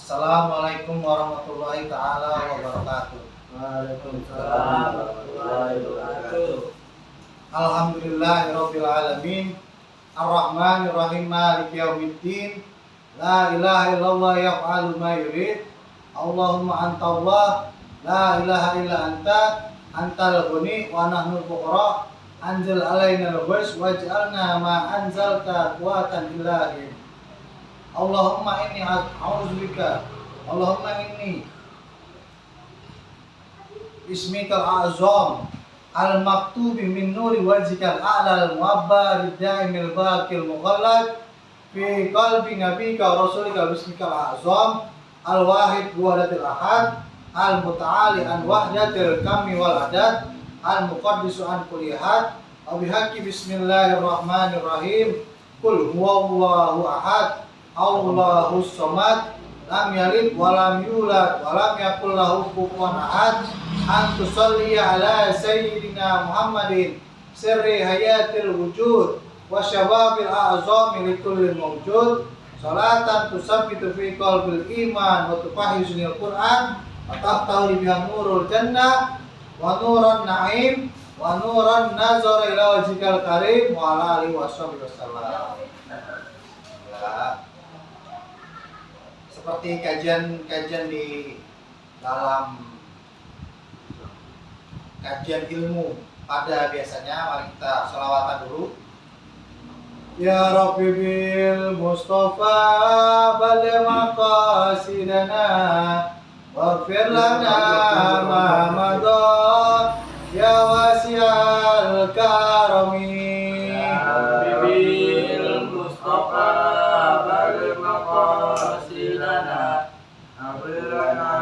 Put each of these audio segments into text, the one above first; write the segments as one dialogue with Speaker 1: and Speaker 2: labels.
Speaker 1: Assalamualaikum warahmatullahi taala wabarakatuh.
Speaker 2: Waalaikumsalam warahmatullahi wabarakatuh.
Speaker 1: Alhamdulillahirabbil alamin. Ar-Rahmanir Rahim Maliki yaumiddin. La ilaha illallah yaf'alu ma yurid. Allahumma anta Allah, la ilaha illa anta, antal ghani wa nahnul fuqara. Anzil alaina al-ghais waj'alna ma anzalta quwwatan ilahi. Allahumma inni a'udzubika. Allahumma inni bismikal a'zam al-maktubi min nuri wajhikal a'la al-mu'abbar daimil baqil mughallad fi qalbi nabika wa rasulika bismikal a'zam al-wahid wahdatil ahad al-muta'ali an wahdatil kami wal adad al-muqaddisu an kulli ahad wa bihaqqi bismillahirrahmanirrahim qul huwallahu ahad Allahus samad lam yalid wa lam yulad wa lam yakul lahu kufuwan ahad. An tusalli ala sayyidina Muhammadin sirri hayatil wujud wa syababil a'zami likulli mawjud salatan tusabbitu fi qalbil iman wa tufahisunil Qur'an wa taftahu biha nurul jannah wa nuran na'im wa nuran nazar ila wajhikal karim wa ala alihi washabihi wasallam. Seperti kajian di dalam kajian ilmu pada biasanya, mari kita sholawatan dulu. Ya Rabbi bil Mustafa balligh maqasidana waghfir lana ma madha ya wasi'al karami.
Speaker 2: Ya Rabbi bil Mustafa balligh maqasidana waghfir lana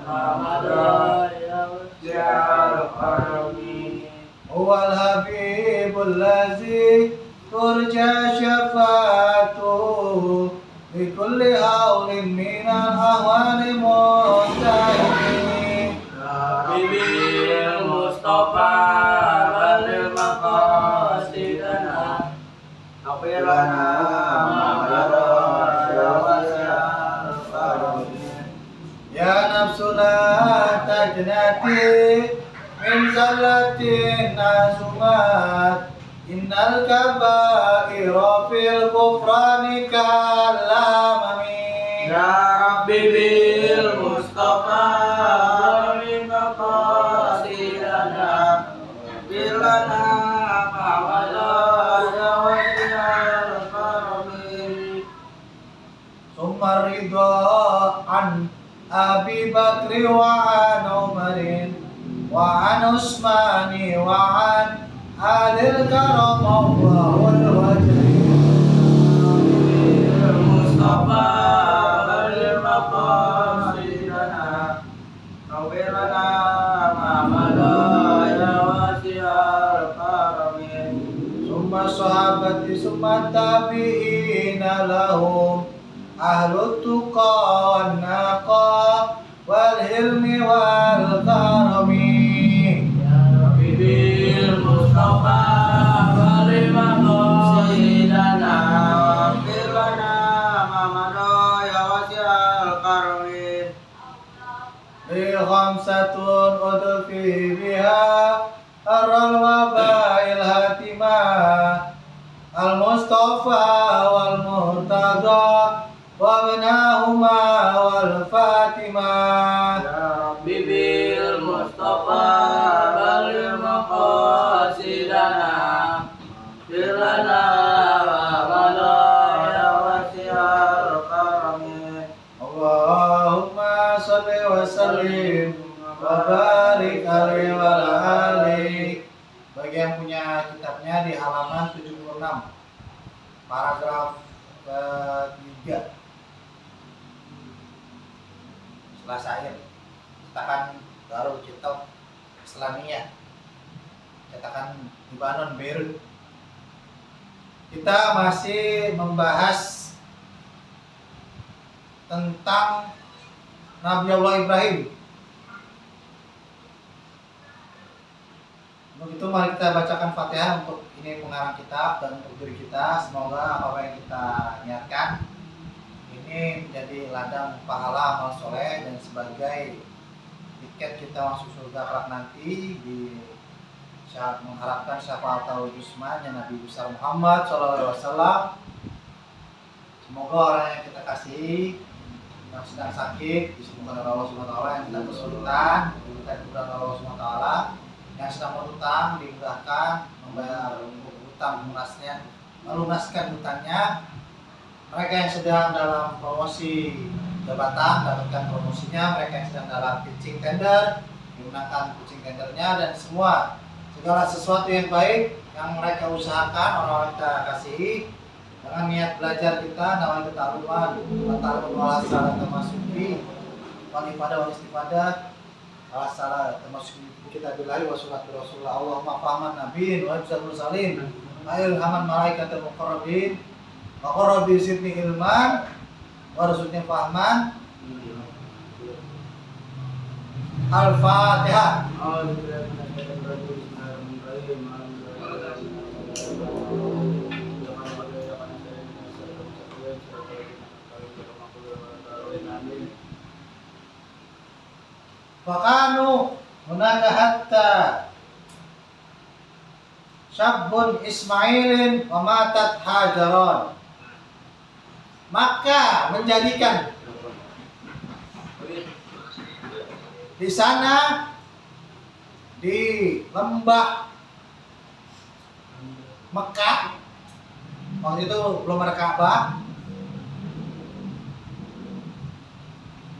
Speaker 2: ma madha ya wasi'al karami.
Speaker 1: Huwal habibul ladzi turja syafa'atuhu bi kulli haulin minal ahwali muntahimi.
Speaker 2: Bibil Mustafa balil maqasidana waghfir lana ma madha ya wasi'al karami.
Speaker 1: Ya nafsu la tajnati min zallatin nazumat innal kaba'ira fil kufrani kalamami.
Speaker 2: Ya Rabbi bil Mustafa balil maqasidana waghfir lana ma madha ya wasi'al karami.
Speaker 1: Summa ridha an Abi Bakri wa an Umarin wa an Usmani wa an Alil karam Allahul wajhi.
Speaker 2: Mustafa balil maqasidana waghfir lana ma madha ya wasi'al karami.
Speaker 1: Summa sahabati summa tabi'ina lahum ahlut tuqa wan naqa wal hilmi wal karami.
Speaker 2: Ya Rabbi bil Mustafa balil maqasidana waghfir lana ma madha ya wasi'al karami.
Speaker 1: Li khamsatun udfi biha arral wabail hatimah al-Mustafa wal Murtada wa binahuma wal Fatimah.
Speaker 2: Ya Rabbi bil Mustafa balil maqasidana waghfir lana ma madha ya wasi'al karami.
Speaker 1: Allahumma sholli wa sallim wa barik alaihi wa ala alihi. Bagi yang punya kitabnya di halaman 76 paragraf ketiga setelah syair cetakan Darul Kitab Islamiyah, cetakan Libanon Beirut. Kita masih membahas tentang Nabi Allah Ibrahim. Untuk itu mari kita bacakan Fatihah untuk ini pengarang kitab dan untuk diri kita. Semoga apa yang kita niatkan ini ini menjadi ladang pahala amal soleh dan sebagai tiket kita masuk surga kelak nanti di saat mengharapkan syafaat Usman Nabi besar Muhammad SAW. Semoga orang yang kita kasihi yang sedang sakit disembuhkan oleh Allah SWT, yang sedang kesulitan diberikan kemudahan Allah SWT, yang sedang berhutang dimudahkan membayar hutang melunaskan hutangnya. Mereka yang sedang dalam promosi jabatan dapatkan promosinya, mereka yang sedang dalam pitching tender dimenangkan pitching tendernya, dan semua segala sesuatu yang baik yang mereka usahakan orang-orang kita kasihi dengan niat belajar kita nawaitu ta'alluman wala salah termasuki wal ibadah wal istifadah wala salah termasuki kita billahi wa sunnati rasulullah Allahumma fahman nabiin wa ibsal mursalin ayil haman malaikatul muqarrabin wa qarrabi zidni ilman warzuqni fahman. Al-Fatihah. Fakanu hunaka hatta syabun Ismailin wa matat Hajaron. Maka menjadikan di sana di lembah Mekah, waktu itu belum ada Ka'bah.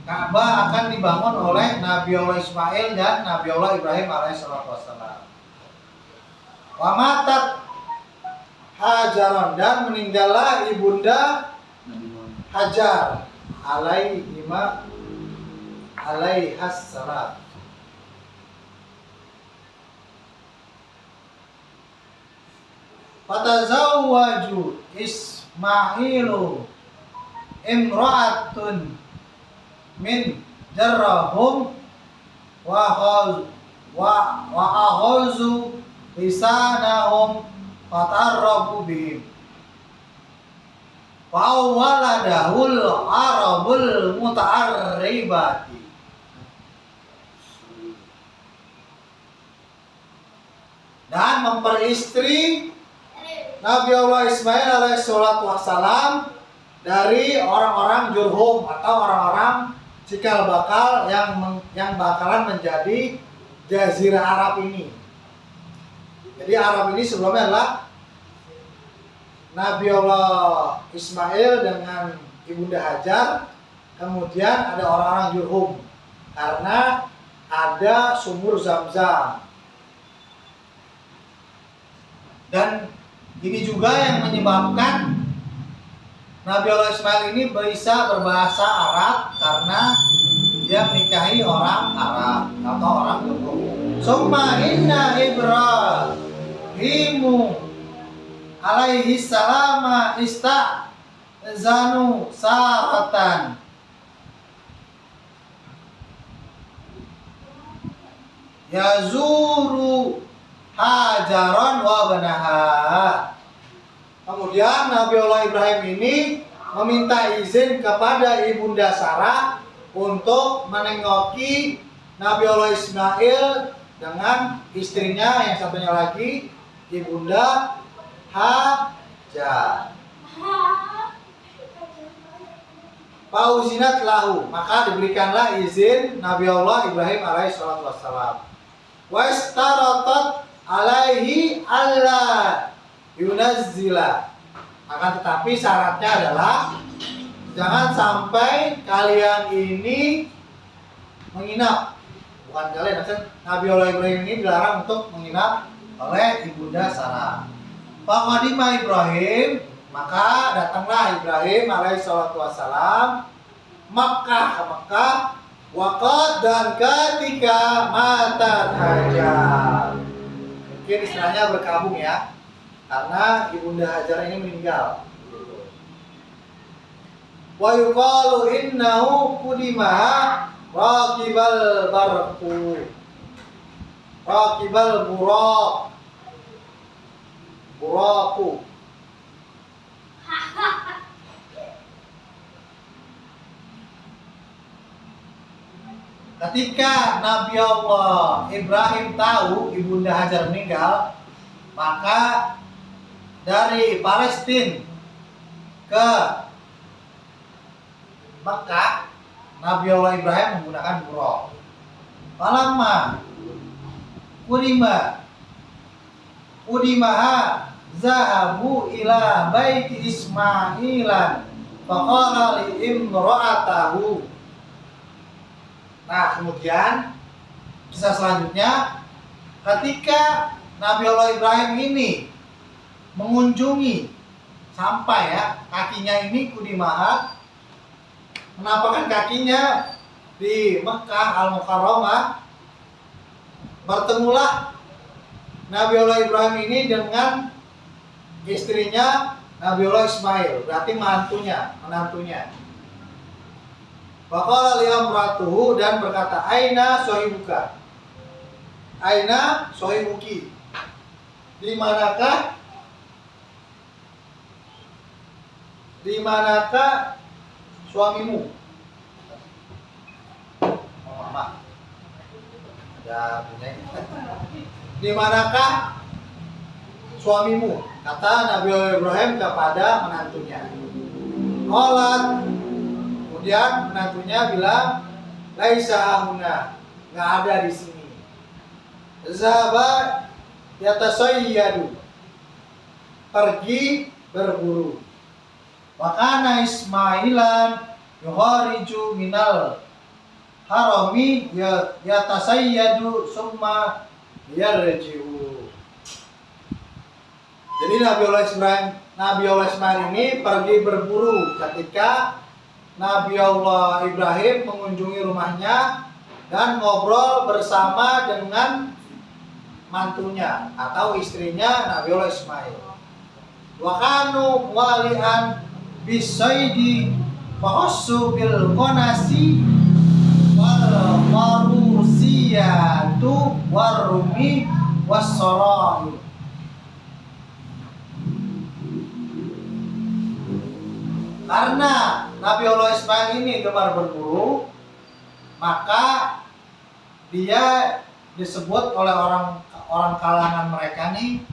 Speaker 1: Ka'bah akan dibangun oleh Nabi Allah Ismail dan Nabi Allah Ibrahim alaihissalam. Wa matat Hajaron, dan meninggallah ibunda Hajar alaihassalam. Fatazawwaju Ismailu imra'atun min jarrahum wa akhazu lisanahum fatarrabu bihim waladahul arabul muta'arribati. Dan memperistri Nabi Allah Ismail alaihissalam dari orang-orang Jurhum atau orang-orang cikal bakal yang bakalan menjadi Jazirah Arab ini. Jadi Arab ini sebelumnya adalah Nabi Allah Ismail dengan ibunda Hajar, kemudian ada orang-orang Jurhum karena ada sumur Zam-Zam. Dan ini juga yang menyebabkan Nabi Allah Ismail ini bisa berbahasa Arab karena dia menikahi orang Arab atau orang Jurhum. Summa inna Ibrahimu alaihi salama istazanu saratan yazuru Hajaron wa banaha. Kemudian Nabi Allah Ibrahim ini meminta izin kepada ibunda Sarah untuk menengoki Nabi Allah Ismail dengan istrinya yang satunya lagi ibunda Hajar. Fauzinat lahu, maka diberikanlah izin Nabi Allah Ibrahim alaihissalam. Wastaratat alaihi alla yunazzila, akan tetapi syaratnya adalah jangan sampai kalian ini menginap. Bukan kalian, maksudnya Nabi Allah Ibrahim ini dilarang untuk menginap oleh ibunda Sarah. Faqadima Ibrahim, maka datanglah Ibrahim alaihissalam Makkah ke Makkah. Waqad, dan ketika mata Hajar, mungkin istilahnya berkabung ya, karena ibunda Hajar ini meninggal. Wa yuqalu innahu qudimaha raqibal barqu raqibal buraku. Ketika Nabi Allah Ibrahim tahu Ibunda Hajar meninggal, maka dari Palestina ke Mekah, Nabi Allah Ibrahim menggunakan buruk. Falamma Udimaha zahabu ila baiti Ismailan faqala li imra'atahu. Nah, kemudian kisah selanjutnya, ketika Nabi Allah Ibrahim ini mengunjungi sampai kakinya ini Kudimaha, menapakkan kakinya di Mekah Al-Mukarramah, bertemulah Nabi Allah Ibrahim ini dengan istrinya Nabi Allah Ismail, berarti menantunya. Faqala li amratuhu, dan berkata, aina sohibuka, aina sohibuki, di manakah suamimu? Oh, mama. Ada punya. Di manakah suamimu? Kata Nabi Ibrahim kepada menantunya. Qalat, kemudian menantunya bilang, laisa hahuna, nggak ada di sini. Zahaba yatasayyadu, pergi berburu. Wakana Ismailan yuhariju minal harami yatasayyadu summa yarji'u. Jadi Nabi Allah Ismail ini pergi berburu ketika Nabi Allah Ibrahim mengunjungi rumahnya dan ngobrol bersama dengan mantunya atau istrinya Nabi Allah Ismail. Wa kanu walian bisaidi fahassu bil qanasi wal marusiyatu warumi wassarai. Karena Nabi Allah Ismail ini gemar berburu, maka dia disebut oleh orang kalangan mereka nih,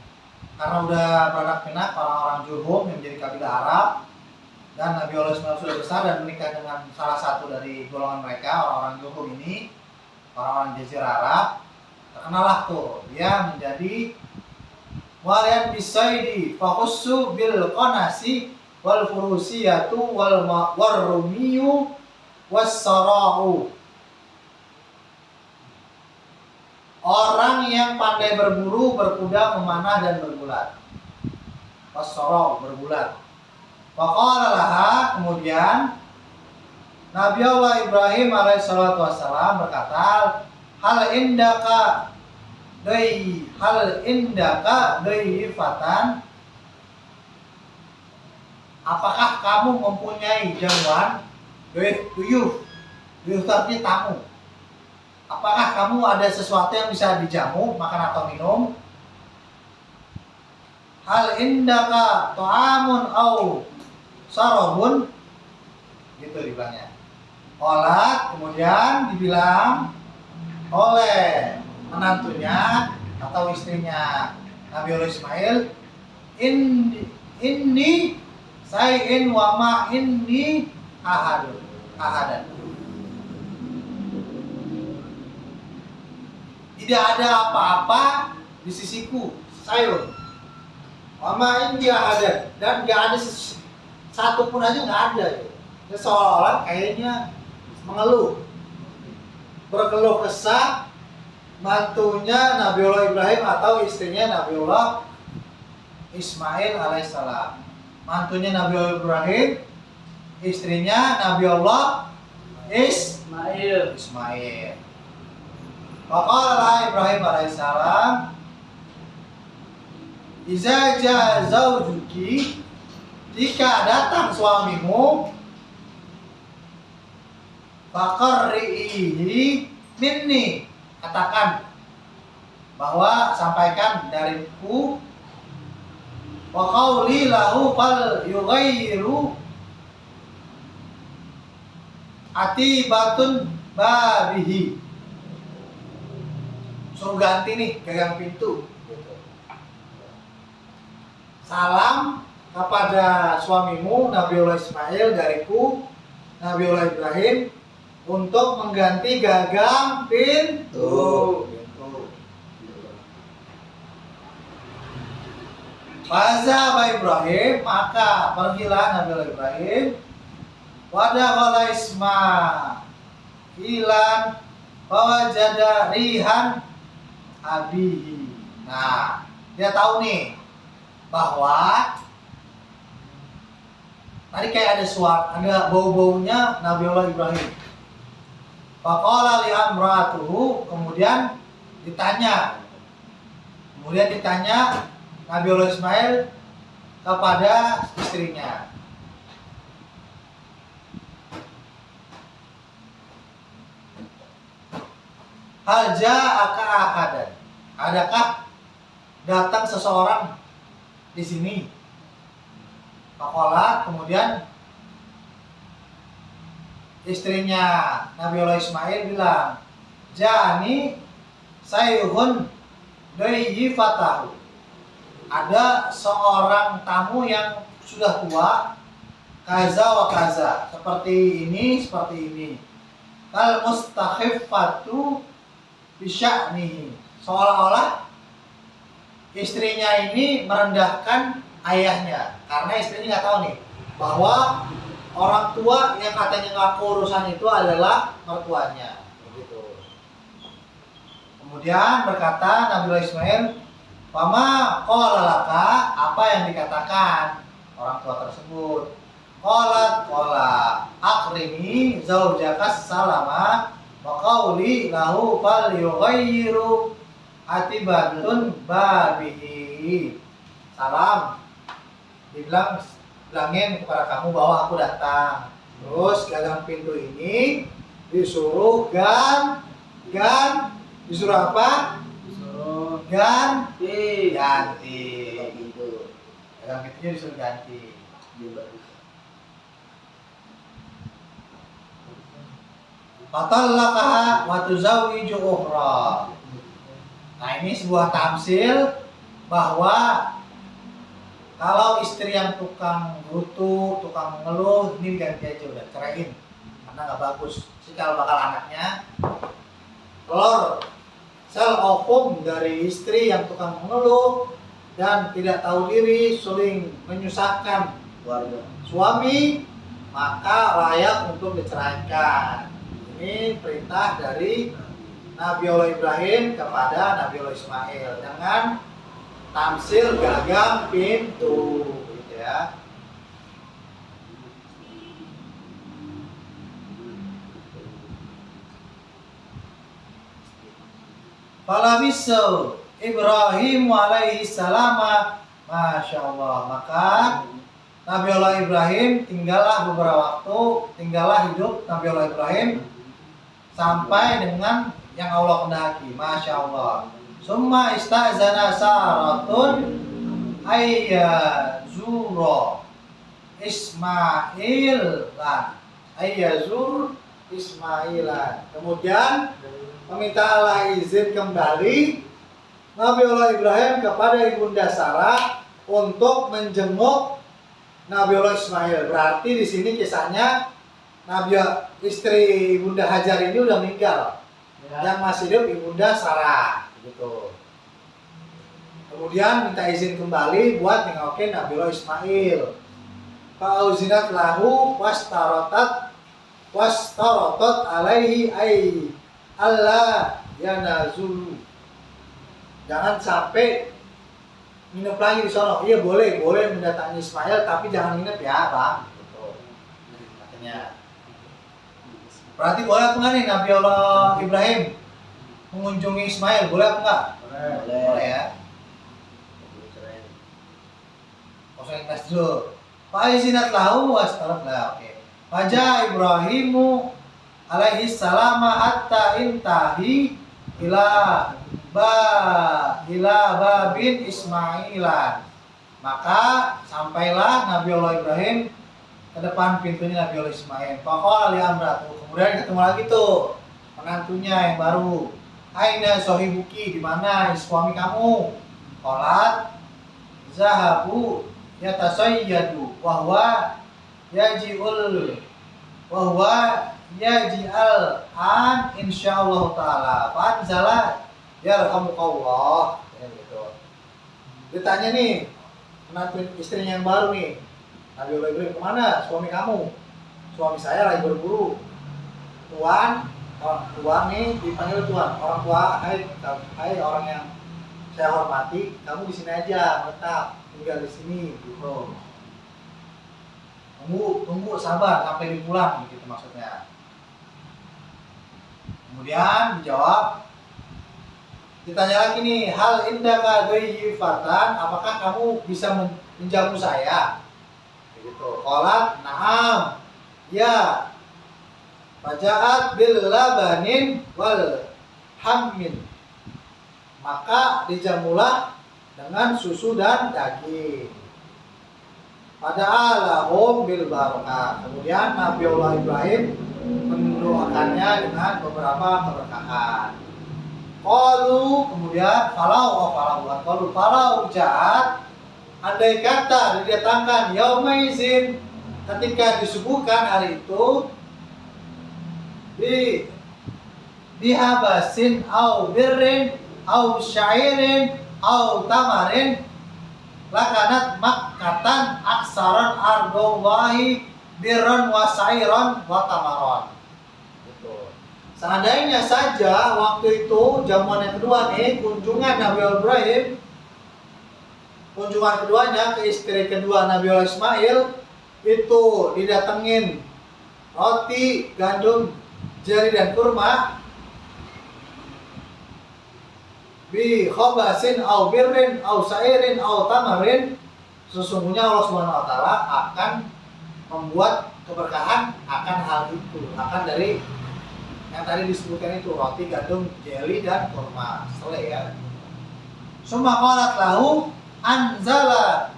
Speaker 1: karena udah beranak pinak, orang-orang Jurhum yang menjadi kabilah Arab, dan Nabi Allah Ismail sudah besar dan menikah dengan salah satu dari golongan mereka, orang-orang Jurhum ini, orang-orang Jazirah Arab. Terkenalah tuh dia menjadi walian bisaidi fahussu bil qanasi wal furusiyatu wal warrumiyu wassara'u. Orang yang pandai berburu, berkuda, memanah dan bergulat. Wassara'u, bergulat. Faqala laha, kemudian Nabi Allah Ibrahim alaihissalatu wassalam berkata, hal indaka fatan, apakah kamu mempunyai jamuan? Duyuf artinya tamu. Apakah kamu ada sesuatu yang bisa dijamu, makan atau minum? Hal indaka ta'amun au sarabun, gitu dibilangnya. Olat, kemudian dibilang oleh menantunya atau istrinya Nabi Allah Ismail, inni sayin wa ma inni ahadan. Tidak ada apa-apa di sisiku, sayun. Wa ma inni ahadan, dan gak ada satu pun aja, gak ada. Ya, seolah-olah kayaknya mengeluh, berkeluh kesah mantunya Nabi Allah Ibrahim atau istrinya Nabi Allah Ismail alaihissalam. Mantunya Nabi Allah Ibrahim, istrinya Nabi Allah Ismail. Faqala Ibrahim alaihissalam, iza jaa zawjuki, jika datang suamimu, faqarrihi minni, katakan bahwa sampaikan dariku, wa qawli lahu fal yughayyiru atibatun babihi. Suruh ganti nih, gagang pintu. Gitu. Salam kepada suamimu Nabiullah Ismail dariku Nabiullah Ibrahim untuk mengganti gagang pintu. Fazaba Ibrahim, maka pergilah Nabiullah Ibrahim. Wadakhala Ismailan fawajada rihan abihi. Nah, dia tahu nih bahwa tadi kayak ada suara, ada bau-baunya Nabiullah Ibrahim. Faqala li amratuhu, kemudian ditanya Nabiullah Ismail kepada istrinya. Hal ja'aka ahadan, adakah datang seseorang di sini? Faqala, kemudian istrinya Nabiullah Ismail bilang, ja'ani sayhun dayyifatahu, ada seorang tamu yang sudah tua, kaza wa kaza, seperti ini, kal mustakhifatu bisya'nihi, seolah-olah istrinya ini merendahkan ayahnya, karena istrinya nggak tahu nih bahwa orang tua yang katanya ngaku urusan itu adalah mertuanya. Begitu. Kemudian berkata Nabiullah Ismail, "Fama qala laka," apa yang dikatakan orang tua tersebut? Qala akrimi zaujakas salama wa qawli lahu fal yughayyiru atibatun babihi. Salam, bilangin kepada kamu bahwa aku datang. Terus gagang pintu ini disuruh disuruh apa?
Speaker 2: Disuruh
Speaker 1: Ganti.
Speaker 2: gitu.
Speaker 1: Gagang pintunya disuruh ganti. Fatallaqaha wa tuzawwiju ukhra. Nah, ini sebuah tamsil bahwa kalau istri yang tukang gerutu, tukang ngeluh, ini ganti aja, udah ceraiin karena nggak bagus. Cikal bakal anaknya telur sel ovum dari istri yang tukang mengeluh dan tidak tahu diri, sering menyusahkan
Speaker 2: Keluarga.
Speaker 1: suami, maka layak untuk diceraikan. Ini perintah dari Nabiullah Ibrahim kepada Nabiullah Ismail dengan tamsil gagang pintu, gitu ya. Falabisu Ibrahim alaihi salama, masya Allah, maka Nabiullah Ibrahim tinggallah hidup Nabiullah Ibrahim sampai dengan yang Allah kehendaki, masya Allah. Summa istazana Saratun ayyazura Ismailan. Kemudian meminta Allah izin kembali Nabiullah Ibrahim kepada ibunda Sarah untuk menjenguk Nabiullah Ismail. Berarti di sini kisahnya istri ibunda Hajar ini udah meninggal. Yang masih hidup ibunda Sarah, gitu. Kemudian minta izin kembali buat nengokin Nabiullah Ismail. Fauzinat lahu wastarotat alaihi ay Allah yanazulu. Jangan sampai nginep lagi di sono. Iya boleh mendatangi Ismail, tapi jangan nginep ya, Bang. Gitu. Katanya. Berarti boleh apa enggak nih Nabiullah Ibrahim mengunjungi Ismail? Boleh apa enggak? Boleh ya. Kosong ikhlas dulu. Fa'izinat lahu wastarat lah. Oke. Faja Ibrahimu alaihi salama hatta intahi ila babin Ismailan. Maka sampailah Nabiullah Ibrahim ke depan pintunya Nabiullah Ismail. Faqala li amratu. Kemudian ketemu lagi tuh menantunya yang baru. Aina sohibuki, di mana suami kamu? Qalat zahabu yatasayyadu wahwa yaji'ul wahwa yaji'al an insyaallah taala fanzala yarhamukallah. Ya, gitu. Ditanya nih menantu istrinya yang baru nih, Nabi Ibrahim, kemana suami kamu? Suami saya lagi berburu. Tuan, tuan nih dipanggil tuan, orang tua, hai orang yang saya hormati, kamu di sini aja menetap, tinggal di sini gitu. Tunggu sabar sampai dipulang gitu maksudnya. Kemudian dijawab, ditanya lagi nih, hal indaka dhayyifatan, apakah kamu bisa menjamu saya? Begitu. Qalat na'am. Ya. Faja'at bil labanin wal hammin. Maka dijamulah dengan susu dan daging. Pada'alahum bil barakah. Kemudian Nabi Allah Ibrahim mendoakannya dengan beberapa keberkahan. Kemudian kalau jahat, andai kata didatangkan yaumaizin, ketika disuguhkan hari itu bihabasin au birrin au syairin au tamarin lakanat makkatan aksaran ardullahi birran wa syairan wa tamaron. Seandainya saja waktu itu jamuan yang kedua nih, kunjungan Nabi Ibrahim, kunjungan keduanya ke istri kedua Nabi Ismail itu didatengin roti, gandum, jari dan kurma, bi khobasin au birrin au sairin au tamarin, sesungguhnya Allah Subhanahu wa taala akan membuat keberkahan akan hal itu, akan dari yang tadi disebutkan itu, roti, gandum, jeli dan kurma. Selesai ya. Summa qalat lahu anzala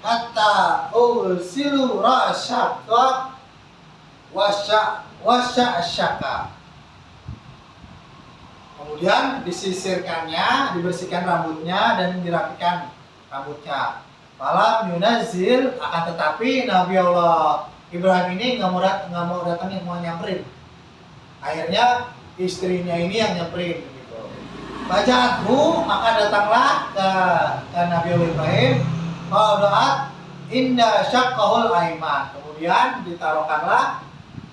Speaker 1: hatta ursilu rasyaka wasya'syaka. Kemudian disisirkannya, dibersihkan rambutnya dan dirapikan rambutnya. Falam yunazil, akan tetapi Nabi Allah Ibrahim ini nggak mau datangin, mau nyamperin. Akhirnya istrinya ini yang nyamperin gitu. Bajathu, maka datanglah ke Nabi Allah Ibrahim. Doat inda syaqqahul aiman. Kemudian ditaruhkanlah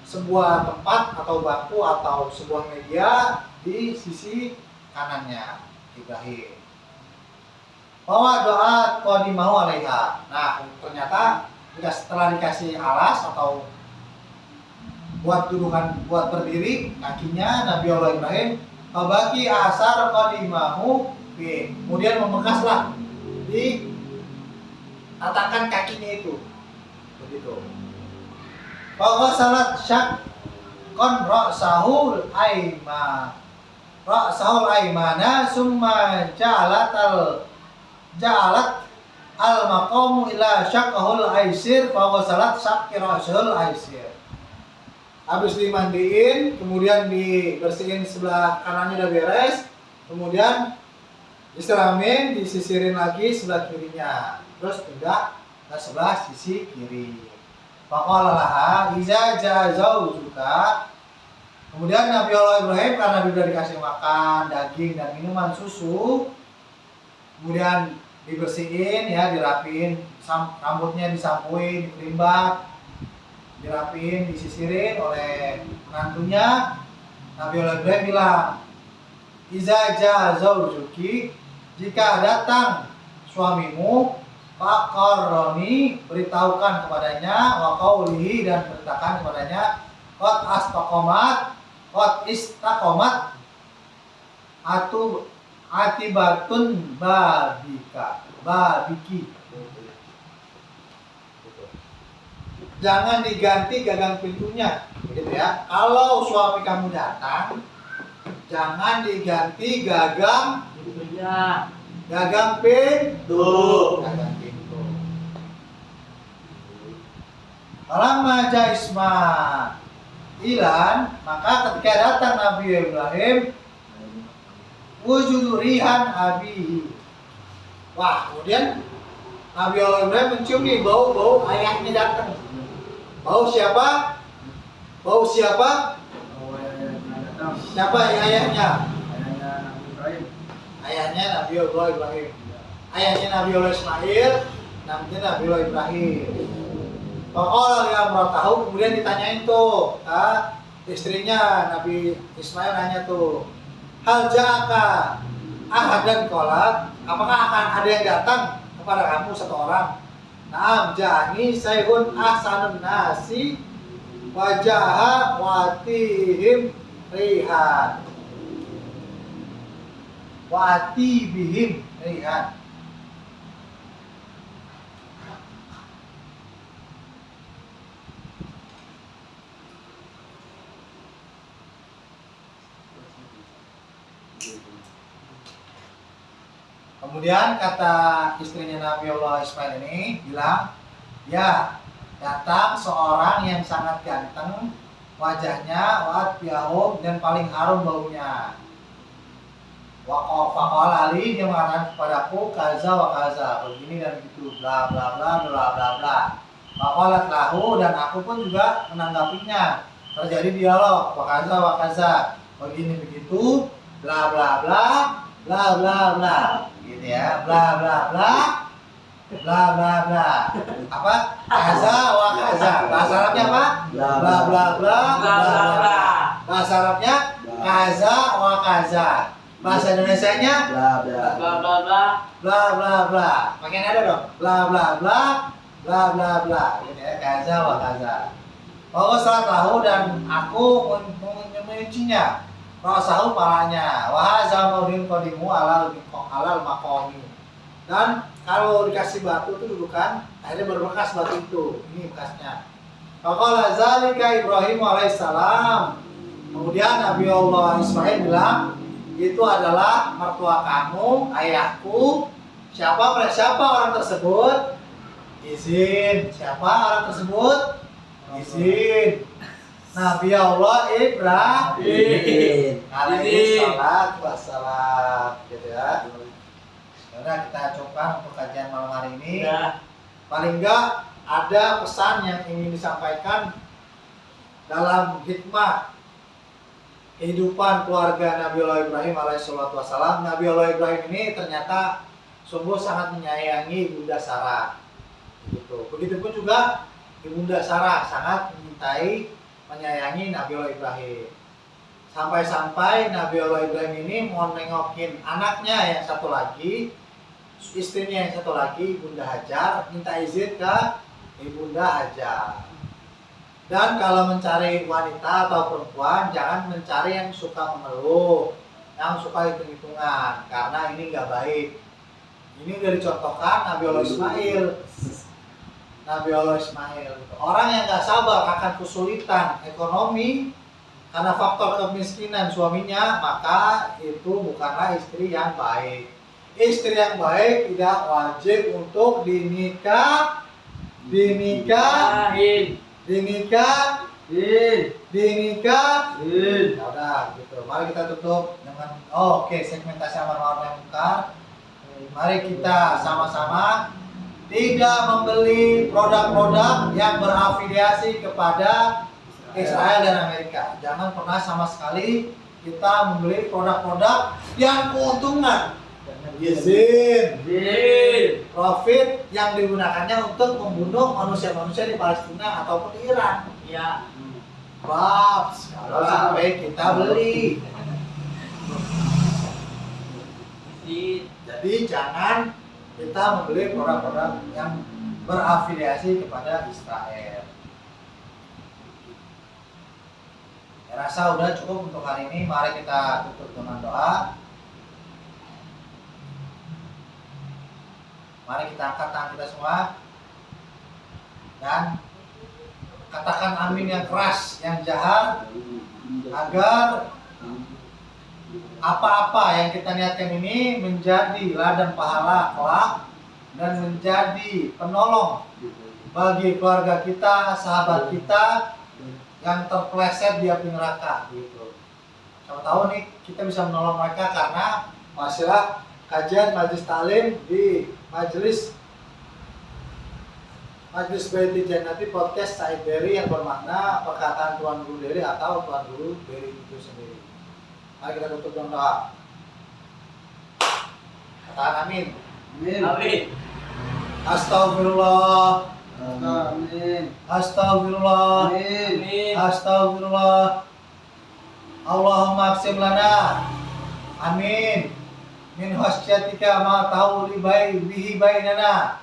Speaker 1: sebuah tempat atau bangku atau sebuah meja di sisi kanannya Ibrahim. Bahwa doa qadimahu alaiha. Nah, ternyata setelah dikasih alas atau buat dudukan, buat berdiri kakinya Nabi Allah Ibrahim, bagi asar qadimahu, kemudian memekaslah di tatakan kakinya itu. Begitu. Bahwa salat syak kon ra'sahul aimana summa ja'alat al maqamu ila syaqqahul aisir bahwa salat syak ra'sahul aisir. Habis dimandiin, kemudian dibersihin sebelah kanannya udah beres, kemudian disiramin, disisirin lagi sebelah kirinya, terus pindah ke sebelah sisi kiri. Faqala laha iza ja'azau juga. Kemudian Nabi Allah Ibrahim karena sudah dikasih makan daging dan minuman susu, kemudian dibersihin ya, dirapiin, rambutnya disampuin, dikerimbat, dirapiin, disisirin oleh menantunya. Nabi Allah Ibrahim bilang, iza ja'azaujuki, jika datang suamimu, faqarroni, beritahukan kepadanya, wa qaulihi, dan beritakan kepadanya, qad istaqomat atibatun babiki. Jangan diganti gagang pintunya, gitu ya. Kalau suami kamu datang, jangan diganti gagang pintunya. Gagang pintu. Falamma ja'isma, Ilan, maka ketika datang Nabi Ibrahim, wujudu rihan abihi. Wah, kemudian Nabi Allah Ibrahim mencium nih bau ayahnya datang. Bau siapa? Bau siapa? Siapa ayahnya? Ayahnya Nabi Allah Ibrahim. Ayahnya Nabi Allah Ismail, namanya Nabi Allah Ibrahim. Pokoknya dia tahu, kemudian ditanyain tuh, istrinya Nabi Ismail nanya tuh, hal ja'aka ahadan qolat, apakah akan ada yang datang kepada kamu satu orang? Naam ja'ani sayhun ahsanun nasi wajaha watihim rihan wati bihim rihan. Kemudian kata istrinya Nabi Allah Ismail ini bilang, ya datang seorang yang sangat ganteng wajahnya, wajahum dan paling harum baunya. Waqafaqal Ali, dia mengatakan kepadaku kaza wa kaza, begini dan begitu, bla bla bla bla bla bla. Waqalat lahu, dan aku pun juga menanggapinya. Terjadi dialog, wa kaza, begini begitu, bla bla bla bla bla bla. Gitu ya, bla bla bla bla bla bla. Apa? Kaza wa kaza. Bahasa Arabnya apa? Bla bla bla bla bla bla. Bahasa Arabnya kaza wa kaza. Bahasa Indonesianya
Speaker 2: Bla bla
Speaker 3: Bla bla bla.
Speaker 1: bla bla bla. Pakai nada dong. Bla bla bla bla bla bla. Gitu ya, kaza wa kaza. Bahwa saat tahu dan aku menyucinya. Rasahu palanya, wahazal maudin kodimu alal makomi. Dan kalau dikasih batu itu dulu kan, akhirnya berbekas batu itu. Ini bekasnya. Faqala zalika Ibrahim alaihissalam. Kemudian Nabi Allah Ismail bilang, itu adalah mertua kamu, ayahku. Siapa orang tersebut? Izin. Siapa orang tersebut? Izin. Nabi Allah Ibrahim alaihi salatu wassalam, gitu ya. Karena kita coba untuk kajian malam hari ini, paling enggak ada pesan yang ingin disampaikan dalam hikmah kehidupan keluarga Nabi Allah Ibrahim alaihi salatu wassalam. Nabi Allah Ibrahim ini ternyata sungguh sangat menyayangi Bunda Sarah, gitu. Begitupun juga Ibunda Sarah sangat menyayangi Nabi Allah Ibrahim. Sampai-sampai Nabi Allah Ibrahim ini mau nengokin anaknya yang satu lagi, istrinya yang satu lagi, Ibunda Hajar, minta izin ke Ibunda Hajar. Dan kalau mencari wanita atau perempuan, jangan mencari yang suka mengeluh, yang suka hitung-hitungan, karena ini nggak baik. Ini udah dicontohkan Nabi Allah Ismail. Nabi Allah Ismail, orang yang nggak sabar akan kesulitan ekonomi karena faktor kemiskinan suaminya, maka itu bukanlah istri yang baik. Istri yang baik tidak wajib untuk dinikah. Ya udah, gitu. Mari kita tutup dengan segmentasi amar ma'ruf nahi munkar. Mari kita sama-sama tidak membeli produk-produk yang berafiliasi kepada Israel dan Amerika. Jangan pernah sama sekali kita membeli produk-produk yang keuntungan, izin, profit yang digunakannya untuk membunuh manusia-manusia di Palestina ataupun di Iran.
Speaker 3: Ya.
Speaker 1: Babs, kalau sampai kita beli. Jadi jangan kita membeli produk-produk yang berafiliasi kepada Israel. Ya, rasa udah cukup untuk hari ini. Mari kita tutup dengan doa. Mari kita angkat tangan kita semua dan katakan amin yang keras, yang jahat, agar apa-apa yang kita niatkan ini menjadi ladang pahala kelak dan menjadi penolong bagi keluarga kita, sahabat kita yang terpeleset di api neraka gitu. Siapa tahu nih kita bisa menolong mereka karena masalah kajian majelis taklim di majelis Baiti Jannati podcast Said Berry yang bermakna perkataan Tuan Guru Berry atau Tuan Guru Berry itu sendiri. Mari kita tutup dengan doa. Katakan amin.
Speaker 2: Amin.
Speaker 1: Astagfirullah.
Speaker 2: Amin.
Speaker 1: Astagfirullah.
Speaker 2: Amin.
Speaker 1: Astagfirullah. Allahumma aqsim lana. Amin. Min khasyatika ma tahuli bihi bainana.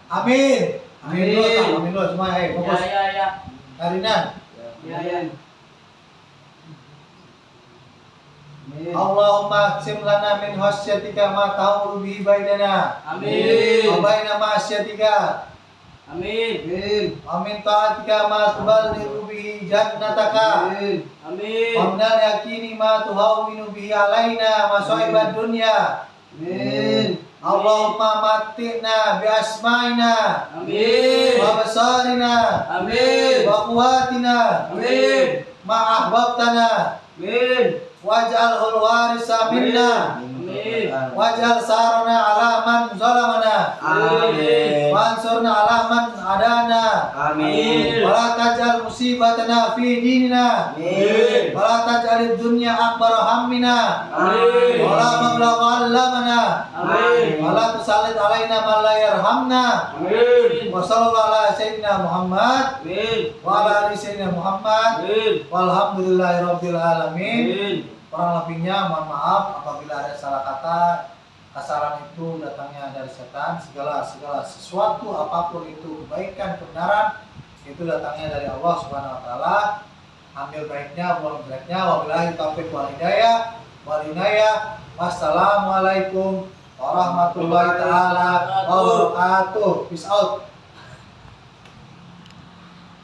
Speaker 1: Amin. Amin dulu, Kang. Amin dulu semua. Fokus.
Speaker 2: Ya.
Speaker 1: Karinan.
Speaker 2: Ya.
Speaker 1: Allahumma aqsim lana min khasyatika ma tahulu bihi bainana
Speaker 2: Amin.
Speaker 1: wa baina ma'asyatika
Speaker 2: Amin.
Speaker 1: wa min ta'atika ma tuballighu bihi jannataka
Speaker 2: Amin.
Speaker 1: wa minal yaqini ma tuhawwinu bihi alaina masa'ibad dunya.
Speaker 2: Amin.
Speaker 1: Allahumma matti'na bi asma'ina
Speaker 2: Amin.
Speaker 1: wa basarina
Speaker 2: Amin.
Speaker 1: wa quwwatina
Speaker 2: Amin.
Speaker 1: ma ahbabtana
Speaker 2: Amin.
Speaker 1: waj'alhul warisa minna
Speaker 2: Amin.
Speaker 1: waj'al sarana ala man zalamana
Speaker 2: Amin.
Speaker 1: wansurna ala man adana
Speaker 2: Amin.
Speaker 1: wala taj'al musibatana fi dinina
Speaker 2: Amin.
Speaker 1: wala taj'alid dunya akbar hammina
Speaker 2: Amin.
Speaker 1: wala mablagha allamana
Speaker 2: Amin.
Speaker 1: wala tusallit alaina man la yarhamna
Speaker 2: Amin.
Speaker 1: wa sallallahu ala sayyidina Muhammad
Speaker 2: Amin.
Speaker 1: wa ala ali sayyidina Muhammad
Speaker 2: Amin.
Speaker 1: walhamdulillahi rabbil alamin.
Speaker 2: Amin.
Speaker 1: Kurang lebihnya mohon maaf apabila ada salah kata. Kasaran itu datangnya dari setan. Segala sesuatu apapun itu kebaikan, kebenaran itu datangnya dari Allah Subhanahu wa taala. Ambil baiknya, buang jeleknya. Wabillahi taufiq wal hidayah. Wassalamualaikum warahmatullahi taala wabarakatuh. Peace out.